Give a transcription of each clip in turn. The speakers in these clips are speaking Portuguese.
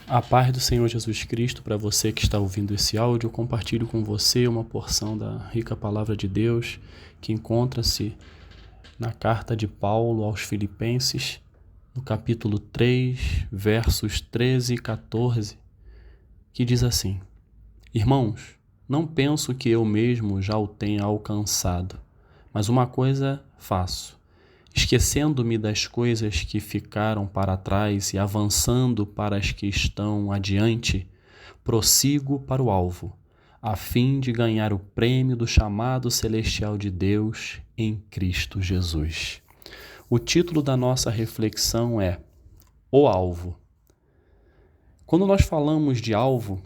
A paz do Senhor Jesus Cristo para você que está ouvindo esse áudio. Eu compartilho com você uma porção da rica palavra de Deus que encontra-se na carta de Paulo aos Filipenses, no capítulo 3, versos 13 e 14, que diz assim: Irmãos, não penso que eu mesmo já o tenha alcançado, mas uma coisa faço, esquecendo-me das coisas que ficaram para trás e avançando para as que estão adiante, prossigo para o alvo, a fim de ganhar o prêmio do chamado celestial de Deus em Cristo Jesus. O título da nossa reflexão é O Alvo. Quando nós falamos de alvo,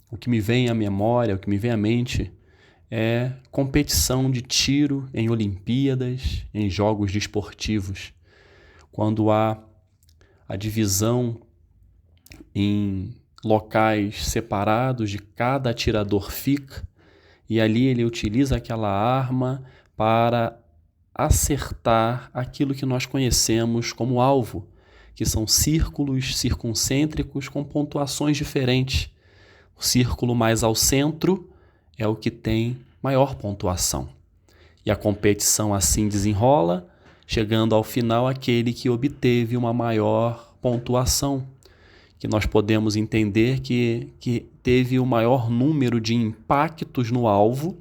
o que me vem à memória, o que me vem à mente é competição de tiro em Olimpíadas, em jogos desportivos, quando há a divisão em locais separados de cada atirador fica, e ali ele utiliza aquela arma para acertar aquilo que nós conhecemos como alvo, que são círculos circuncêntricos com pontuações diferentes. O círculo mais ao centro é o que tem maior pontuação. E a competição assim desenrola, chegando ao final aquele que obteve uma maior pontuação, que nós podemos entender que teve o maior número de impactos no alvo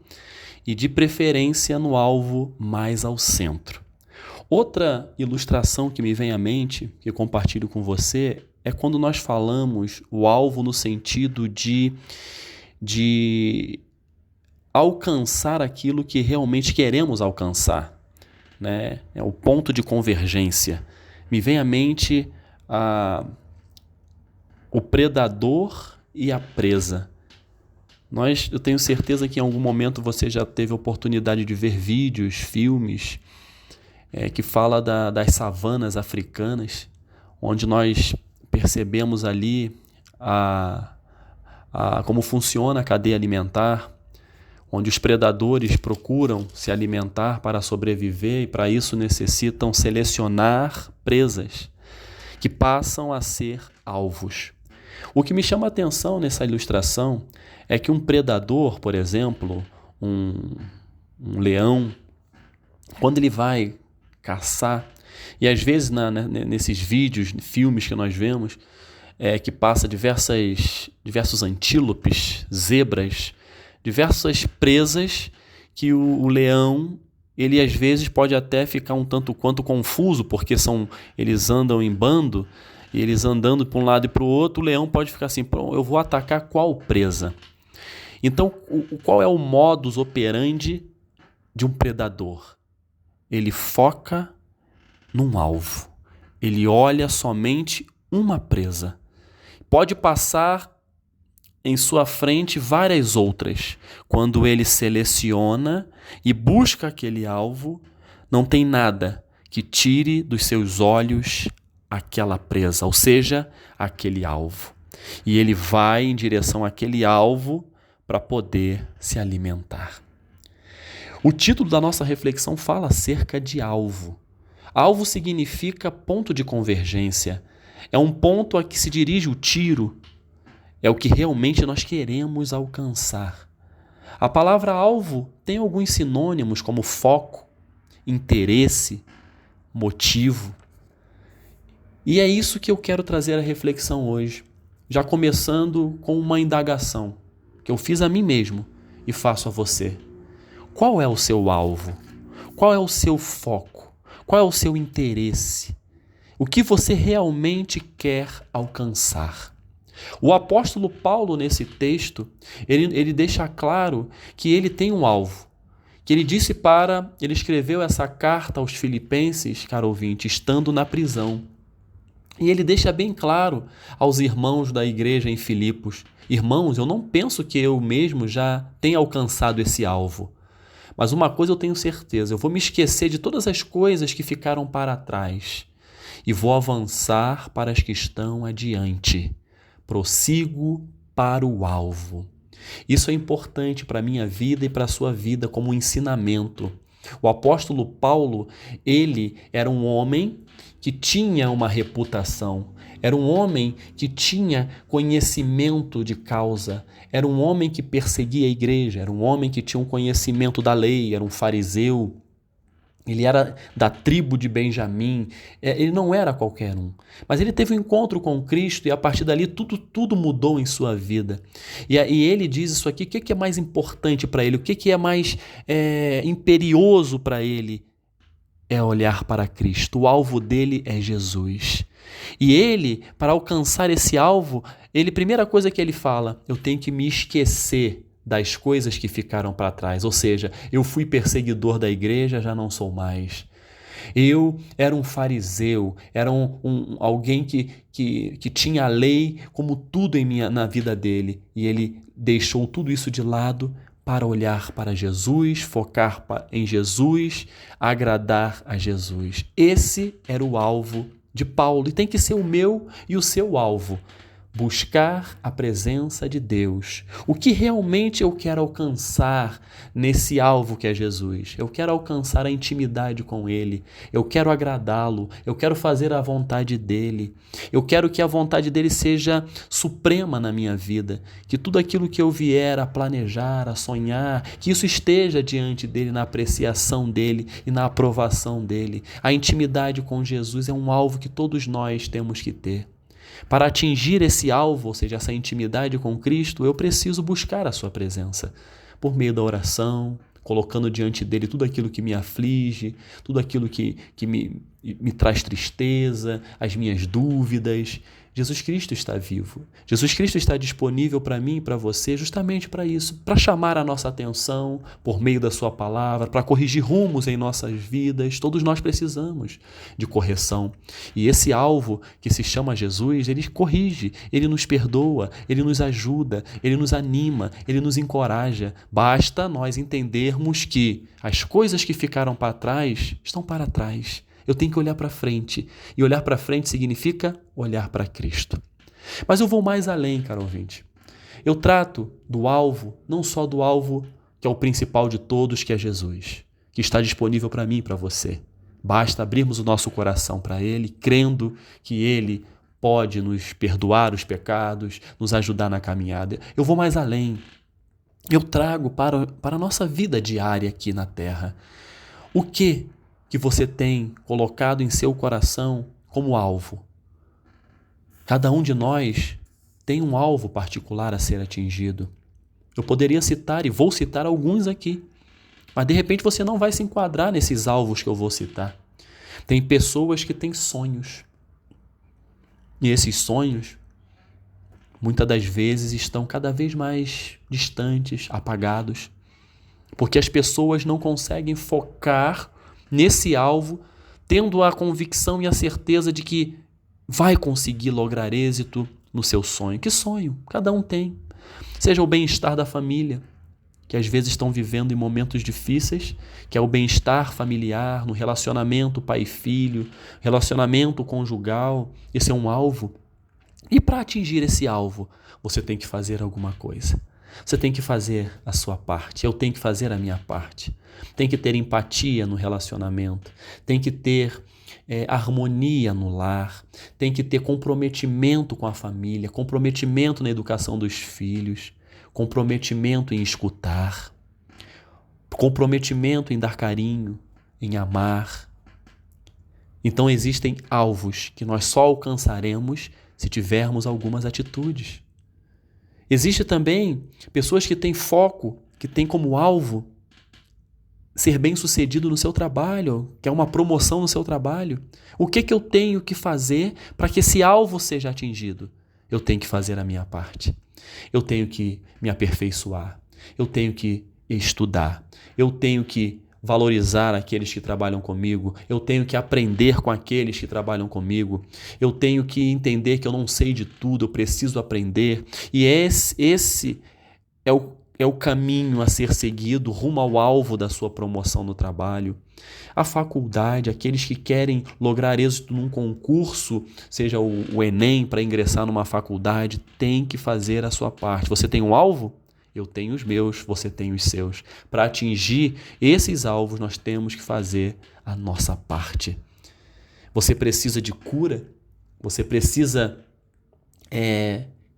e de preferência no alvo mais ao centro. Outra ilustração que me vem à mente, que eu compartilho com você, é quando nós falamos o alvo no sentido de alcançar aquilo que realmente queremos alcançar, né? É o ponto de convergência. Me vem à mente o predador e a presa. Eu tenho certeza que em algum momento você já teve a oportunidade de ver vídeos, filmes, que fala das savanas africanas, onde nós percebemos ali como funciona a cadeia alimentar, onde os predadores procuram se alimentar para sobreviver e para isso necessitam selecionar presas que passam a ser alvos. O que me chama a atenção nessa ilustração é que um predador, por exemplo, um leão, quando ele vai caçar, e às vezes nesses vídeos, filmes que nós vemos, que passa diversos antílopes, zebras, diversas presas que o leão, ele às vezes pode até ficar um tanto quanto confuso, porque eles andam em bando, e eles andando para um lado e para o outro, o leão pode ficar assim, eu vou atacar qual presa? Então, qual é o modus operandi de um predador? Ele foca num alvo. Ele olha somente uma presa. Pode passar em sua frente várias outras. Quando ele seleciona e busca aquele alvo, não tem nada que tire dos seus olhos aquela presa, ou seja, aquele alvo. E ele vai em direção àquele alvo para poder se alimentar. O título da nossa reflexão fala acerca de alvo. Alvo significa ponto de convergência. É um ponto a que se dirige o tiro. É o que realmente nós queremos alcançar. A palavra alvo tem alguns sinônimos como foco, interesse, motivo. E é isso que eu quero trazer à reflexão hoje, já começando com uma indagação que eu fiz a mim mesmo e faço a você. Qual é o seu alvo? Qual é o seu foco? Qual é o seu interesse? O que você realmente quer alcançar? O apóstolo Paulo, nesse texto, ele deixa claro que ele tem um alvo, que ele escreveu essa carta aos Filipenses, caro ouvinte, estando na prisão. E ele deixa bem claro aos irmãos da igreja em Filipos: irmãos, eu não penso que eu mesmo já tenha alcançado esse alvo, mas uma coisa eu tenho certeza, eu vou me esquecer de todas as coisas que ficaram para trás e vou avançar para as que estão adiante. Prossigo para o alvo. Isso é importante para a minha vida e para a sua vida como um ensinamento. O apóstolo Paulo, ele era um homem que tinha uma reputação, Era um homem que tinha conhecimento de causa, era um homem que perseguia a igreja, era um homem que tinha um conhecimento da lei, era um fariseu. Ele era da tribo de Benjamim, ele não era qualquer um. Mas ele teve um encontro com Cristo e a partir dali tudo mudou em sua vida. E ele diz isso aqui, o que é mais importante para ele, o que é mais imperioso para ele? É olhar para Cristo, o alvo dele é Jesus. E ele, para alcançar esse alvo, primeira coisa que ele fala, eu tenho que me esquecer das coisas que ficaram para trás. Ou seja, eu fui perseguidor da igreja, já não sou mais. Eu era um fariseu, era alguém que tinha a lei como tudo na vida dele. E ele deixou tudo isso de lado para olhar para Jesus, focar em Jesus, agradar a Jesus. Esse era o alvo de Paulo e tem que ser o meu e o seu alvo. Buscar a presença de Deus. O que realmente eu quero alcançar nesse alvo que é Jesus? Eu quero alcançar a intimidade com Ele. Eu quero agradá-lo. Eu quero fazer a vontade dEle. Eu quero que a vontade dEle seja suprema na minha vida. Que tudo aquilo que eu vier a planejar, a sonhar, que isso esteja diante dEle, na apreciação dEle e na aprovação dEle. A intimidade com Jesus é um alvo que todos nós temos que ter. Para atingir esse alvo, ou seja, essa intimidade com Cristo, eu preciso buscar a sua presença por meio da oração, colocando diante dele tudo aquilo que me aflige, tudo aquilo que me traz tristeza, as minhas dúvidas. Jesus Cristo está vivo. Jesus Cristo está disponível para mim e para você justamente para isso, para chamar a nossa atenção por meio da sua palavra, para corrigir rumos em nossas vidas. Todos nós precisamos de correção. E esse alvo que se chama Jesus, ele corrige, ele nos perdoa, ele nos ajuda, ele nos anima, ele nos encoraja. Basta nós entendermos que as coisas que ficaram para trás estão para trás. Eu tenho que olhar para frente. E olhar para frente significa olhar para Cristo. Mas eu vou mais além, caro ouvinte. Eu trato do alvo, não só do alvo que é o principal de todos, que é Jesus, que está disponível para mim e para você. Basta abrirmos o nosso coração para Ele, crendo que Ele pode nos perdoar os pecados, nos ajudar na caminhada. Eu vou mais além. Eu trago para a nossa vida diária aqui na Terra. O que você tem colocado em seu coração como alvo? Cada um de nós tem um alvo particular a ser atingido. Eu poderia citar e vou citar alguns aqui, mas de repente você não vai se enquadrar nesses alvos que eu vou citar. Tem pessoas que têm sonhos e esses sonhos muitas das vezes estão cada vez mais distantes, apagados, porque as pessoas não conseguem focar nesse alvo, tendo a convicção e a certeza de que vai conseguir lograr êxito no seu sonho. Que sonho? Cada um tem. Seja o bem-estar da família, que às vezes estão vivendo em momentos difíceis, que é o bem-estar familiar, no relacionamento pai e filho, relacionamento conjugal. Esse é um alvo. E para atingir esse alvo, você tem que fazer alguma coisa. Você tem que fazer a sua parte, eu tenho que fazer a minha parte. Tem que ter empatia no relacionamento, tem que ter harmonia no lar, tem que ter comprometimento com a família, comprometimento na educação dos filhos, comprometimento em escutar, comprometimento em dar carinho, em amar. Então existem alvos que nós só alcançaremos se tivermos algumas atitudes. Existe também pessoas que têm foco, que têm como alvo ser bem-sucedido no seu trabalho, que é uma promoção no seu trabalho. O que eu tenho que fazer para que esse alvo seja atingido? Eu tenho que fazer a minha parte. Eu tenho que me aperfeiçoar. Eu tenho que estudar. Eu tenho que valorizar aqueles que trabalham comigo. Eu tenho que aprender com aqueles que trabalham comigo. Eu tenho que entender que eu não sei de tudo, eu preciso aprender. E esse é o caminho a ser seguido rumo ao alvo da sua promoção no trabalho. A faculdade, aqueles que querem lograr êxito num concurso, seja o Enem, para ingressar numa faculdade, tem que fazer a sua parte. Você tem um alvo? Eu tenho os meus, você tem os seus. Para atingir esses alvos, nós temos que fazer a nossa parte. Você precisa de cura? você precisa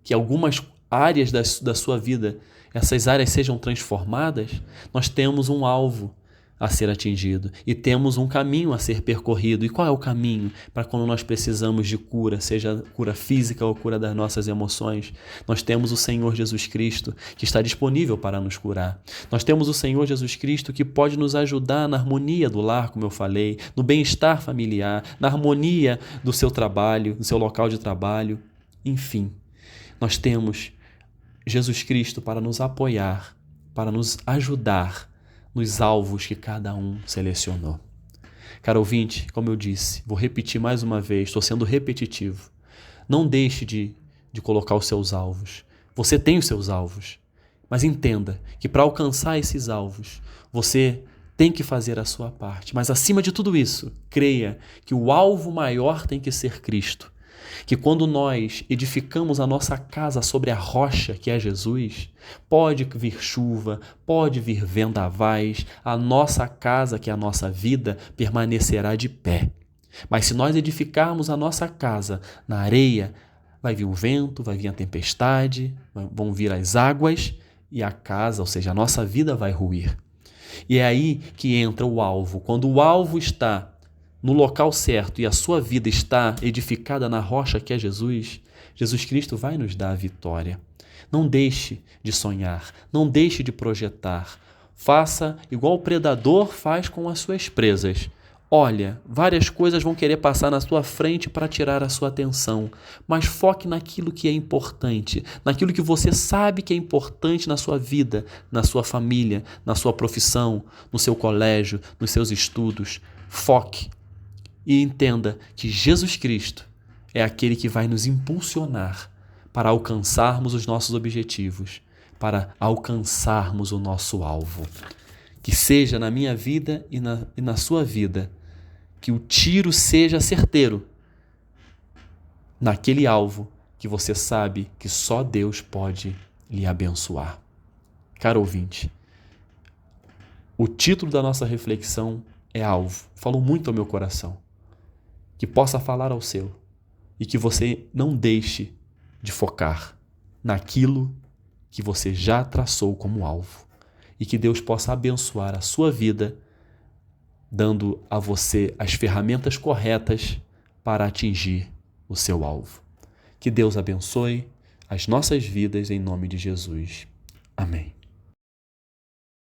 que algumas áreas da sua vida, essas áreas sejam transformadas, nós temos um alvo a ser atingido e temos um caminho a ser percorrido. E qual é o caminho para quando nós precisamos de cura, seja cura física ou cura das nossas emoções? Nós temos o Senhor Jesus Cristo que está disponível para nos curar. Nós temos o Senhor Jesus Cristo que pode nos ajudar na harmonia do lar, como eu falei, no bem-estar familiar, na harmonia do seu trabalho, do seu local de trabalho. Enfim, nós temos Jesus Cristo para nos apoiar, para nos ajudar nos alvos que cada um selecionou. Caro ouvinte, como eu disse, vou repetir mais uma vez, estou sendo repetitivo. Não deixe de colocar os seus alvos. Você tem os seus alvos, mas entenda que para alcançar esses alvos, você tem que fazer a sua parte. Mas acima de tudo isso, creia que o alvo maior tem que ser Cristo. Que quando nós edificamos a nossa casa sobre a rocha que é Jesus, pode vir chuva, pode vir vendavais, a nossa casa, que é a nossa vida, permanecerá de pé. Mas se nós edificarmos a nossa casa na areia, vai vir o vento, vai vir a tempestade, vão vir as águas e a casa, ou seja, a nossa vida vai ruir. E é aí que entra o alvo. Quando o alvo está no local certo e a sua vida está edificada na rocha que é Jesus, Jesus Cristo vai nos dar a vitória. Não deixe de sonhar, não deixe de projetar. Faça igual o predador faz com as suas presas. Olha, várias coisas vão querer passar na sua frente para tirar a sua atenção, mas foque naquilo que é importante, naquilo que você sabe que é importante na sua vida, na sua família, na sua profissão, no seu colégio, nos seus estudos. Foque. E entenda que Jesus Cristo é aquele que vai nos impulsionar para alcançarmos os nossos objetivos, para alcançarmos o nosso alvo. Que seja na minha vida e na sua vida, que o tiro seja certeiro naquele alvo que você sabe que só Deus pode lhe abençoar. Caro ouvinte, o título da nossa reflexão é alvo. Falou muito ao meu coração. Que possa falar ao seu e que você não deixe de focar naquilo que você já traçou como alvo e que Deus possa abençoar a sua vida, dando a você as ferramentas corretas para atingir o seu alvo. Que Deus abençoe as nossas vidas em nome de Jesus. Amém.